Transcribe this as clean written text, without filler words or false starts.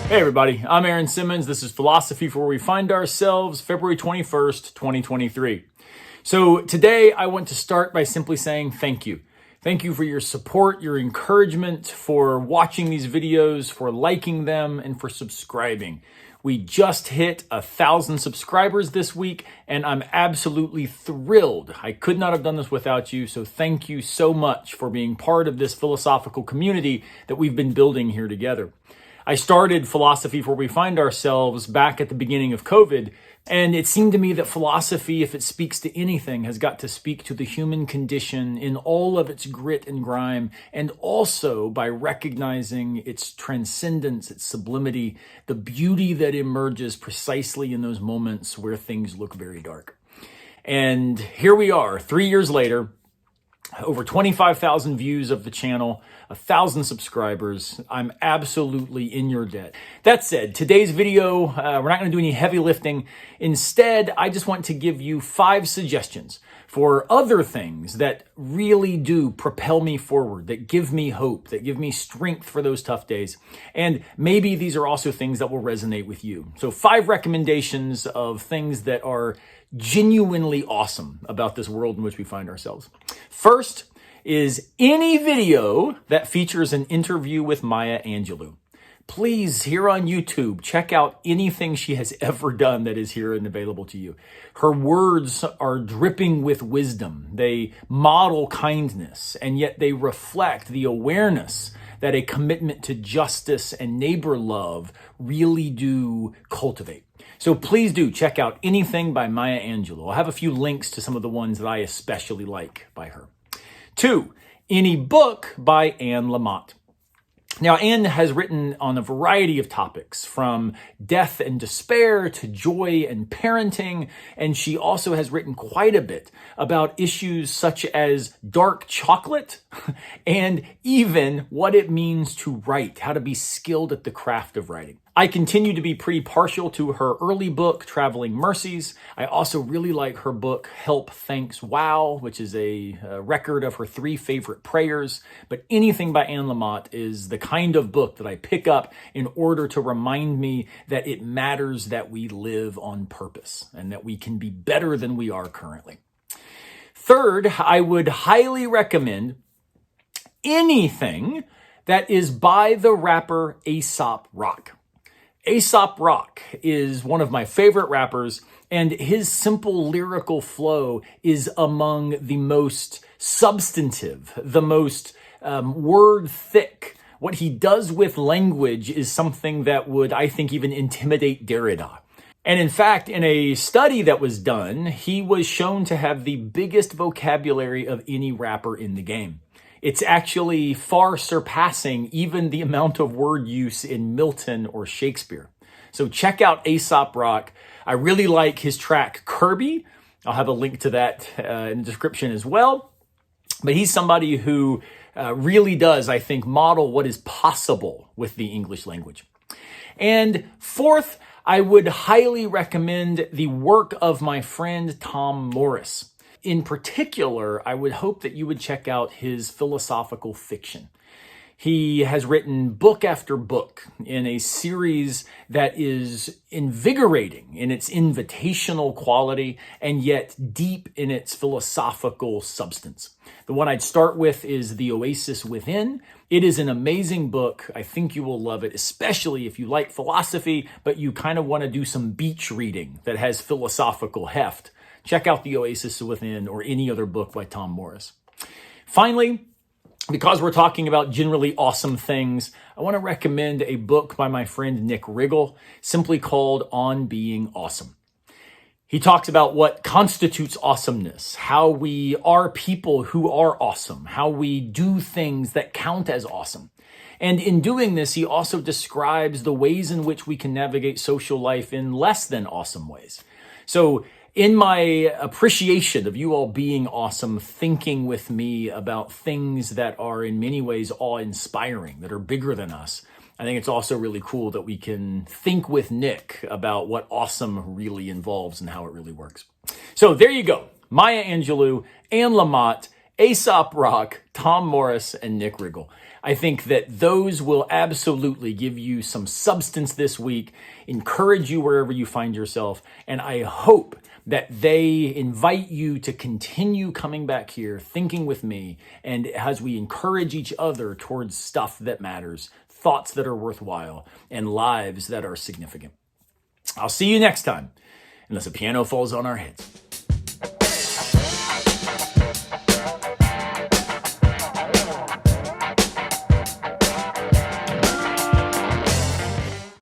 Hey everybody, I'm Aaron Simmons. This is Philosophy for Where We Find Ourselves, February 21st, 2023. So today I want to start by simply saying thank you. Thank you for your support, your encouragement, for watching these videos, for liking them, and for subscribing. We just hit 1,000 subscribers this week, and I'm absolutely thrilled. I could not have done this without you, so thank you so much for being part of this philosophical community that we've been building here together. I started Philosophy for Where We Find Ourselves back at the beginning of COVID, and it seemed to me that philosophy, if it speaks to anything, has got to speak to the human condition in all of its grit and grime, and also by recognizing its transcendence, its sublimity, the beauty that emerges precisely in those moments where things look very dark. And here we are, 3 years later, over 25,000 views of the channel, 1,000 subscribers. I'm absolutely in your debt. That said, today's video, we're not going to do any heavy lifting. Instead, I just want to give you 5 suggestions for other things that really do propel me forward, that give me hope, that give me strength for those tough days. And maybe these are also things that will resonate with you. So 5 recommendations of things that are genuinely awesome about this world in which we find ourselves. First is any video that features an interview with Maya Angelou. Please, here on YouTube, check out anything she has ever done that is here and available to you. Her words are dripping with wisdom. They model kindness, and yet they reflect the awareness that a commitment to justice and neighbor love really do cultivate. So please do check out anything by Maya Angelou. I'll have a few links to some of the ones that I especially like by her. 2, any book by Lamott. Now, Anne has written on a variety of topics, from death and despair to joy and parenting, and she also has written quite a bit about issues such as dark chocolate and even what it means to write, how to be skilled at the craft of writing. I continue to be pretty partial to her early book, Traveling Mercies. I also really like her book, Help, Thanks, Wow, which is a record of her 3 favorite prayers. But anything by Anne Lamott is the kind of book that I pick up in order to remind me that it matters that we live on purpose and that we can be better than we are currently. Third, I would highly recommend anything that is by the rapper Aesop Rock. Aesop Rock is one of my favorite rappers, and his simple lyrical flow is among the most substantive, the most word thick. What he does with language is something that would, I think, even intimidate Derrida. And in fact, in a study that was done, he was shown to have the biggest vocabulary of any rapper in the game. It's actually far surpassing even the amount of word use in Milton or Shakespeare. So check out Aesop Rock. I really like his track Kirby. I'll have a link to that in the description as well. But he's somebody who really does, I think, model what is possible with the English language. And fourth, I would highly recommend the work of my friend Tom Morris. In particular, I would hope that you would check out his philosophical fiction. He has written book after book in a series that is invigorating in its invitational quality and yet deep in its philosophical substance. The one I'd start with is The Oasis Within. It is an amazing book. I think you will love it, especially if you like philosophy, but you kind of want to do some beach reading that has philosophical heft. Check out The Oasis Within or any other book by Tom Morris. Finally, because we're talking about generally awesome things, I want to recommend a book by my friend Nick Riggle, simply called On Being Awesome. He talks about what constitutes awesomeness, how we are people who are awesome, how we do things that count as awesome. And in doing this, he also describes the ways in which we can navigate social life in less than awesome ways. So in my appreciation of you all being awesome, thinking with me about things that are in many ways awe-inspiring, that are bigger than us, I think it's also really cool that we can think with Nick about what awesome really involves and how it really works. So there you go. Maya Angelou, Anne Lamott, Aesop Rock, Tom Morris, and Nick Riggle. I think that those will absolutely give you some substance this week, encourage you wherever you find yourself, and I hope that they invite you to continue coming back here, thinking with me, and as we encourage each other towards stuff that matters, thoughts that are worthwhile, and lives that are significant. I'll see you next time, unless a piano falls on our heads.